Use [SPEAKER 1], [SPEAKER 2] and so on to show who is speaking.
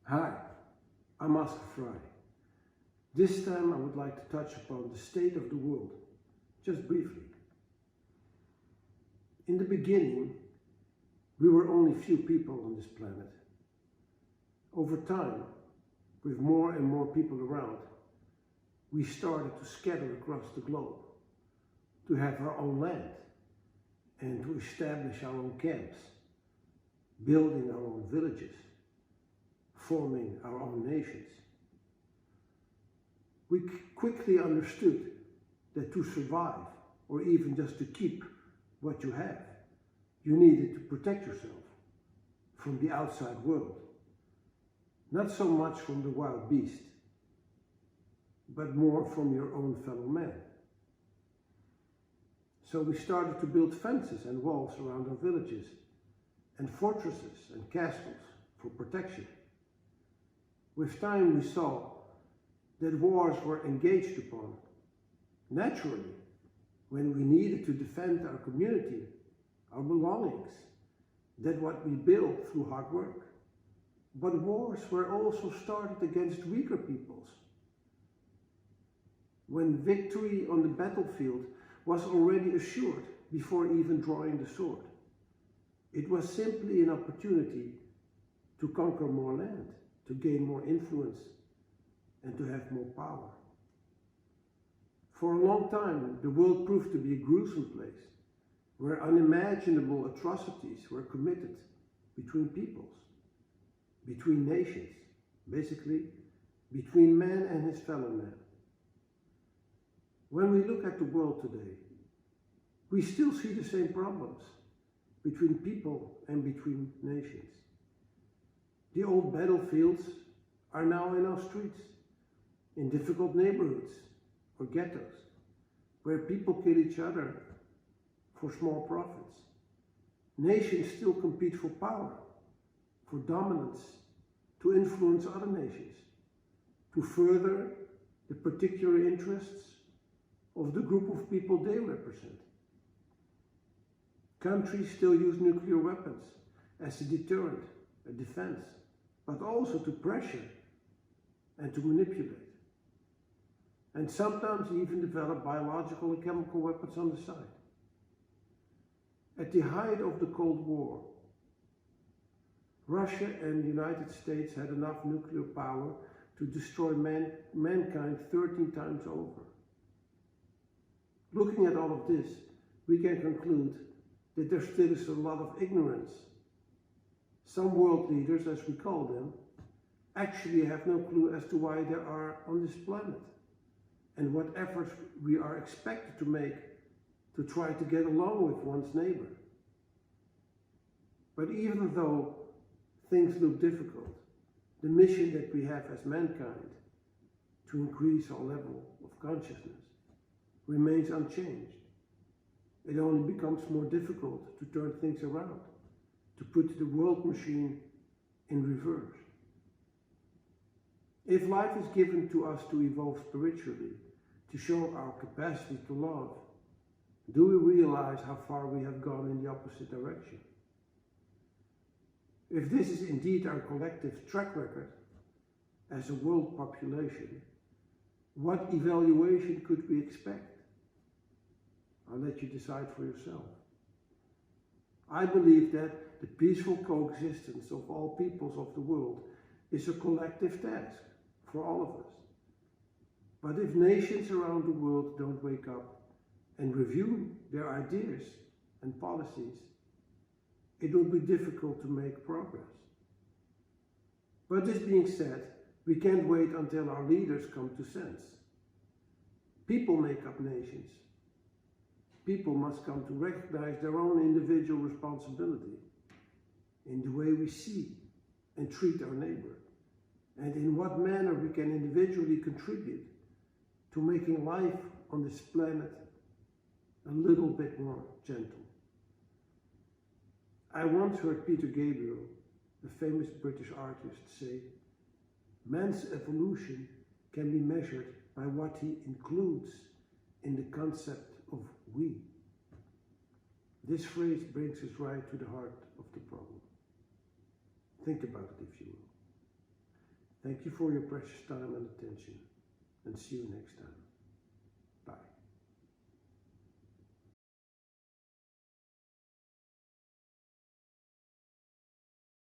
[SPEAKER 1] Hi, I'm Oscar Fry. This time I would like to touch upon the state of the world, just briefly. In the beginning, we were only few people on this planet. Over time, with more and more people around, we started to scatter across the globe, to have our own land, and to establish our own camps, building our own villages, forming our own nations. We quickly understood that to survive, or even just to keep what you have, you needed to protect yourself from the outside world. Not so much from the wild beast, but more from your own fellow man. So we started to build fences and walls around our villages, and fortresses and castles for protection. With time we saw that wars were engaged upon, naturally, when we needed to defend our community, our belongings, that what we built through hard work. But wars were also started against weaker peoples, when victory on the battlefield was already assured before even drawing the sword. It was simply an opportunity to conquer more land, to gain more influence, and to have more power. For a long time, the world proved to be a gruesome place, where unimaginable atrocities were committed between peoples, between nations, basically between man and his fellow man. When we look at the world today, we still see the same problems between people and between nations. The old battlefields are now in our streets, in difficult neighborhoods or ghettos, where people kill each other for small profits. Nations still compete for power, for dominance, to influence other nations, to further the particular interests of the group of people they represent. Countries still use nuclear weapons as a deterrent, a defense, but also to pressure and to manipulate. And sometimes even develop biological and chemical weapons on the side. At the height of the Cold War, Russia and the United States had enough nuclear power to destroy mankind 13 times over. Looking at all of this, we can conclude that there still is a lot of ignorance. Some world leaders, as we call them, actually have no clue as to why they are on this planet and what efforts we are expected to make to try to get along with one's neighbor. But even though things look difficult, the mission that we have as mankind to increase our level of consciousness remains unchanged. It only becomes more difficult to turn things around, to put the world machine in reverse. If life is given to us to evolve spiritually, to show our capacity to love, do we realize how far we have gone in the opposite direction? If this is indeed our collective track record as a world population, what evaluation could we expect? I'll let you decide for yourself. I believe that the peaceful coexistence of all peoples of the world is a collective task for all of us. But if nations around the world don't wake up and review their ideas and policies, it will be difficult to make progress. But this being said, we can't wait until our leaders come to sense. People make up nations. People must come to recognize their own individual responsibility in the way we see and treat our neighbor, and in what manner we can individually contribute to making life on this planet a little bit more gentle. I once heard Peter Gabriel, the famous British artist, say, "Man's evolution can be measured by what he includes in the concept of we." This phrase brings us right to the heart of the problem. Think about it, if you will. Thank you for your precious time and attention, and see you next time. Bye.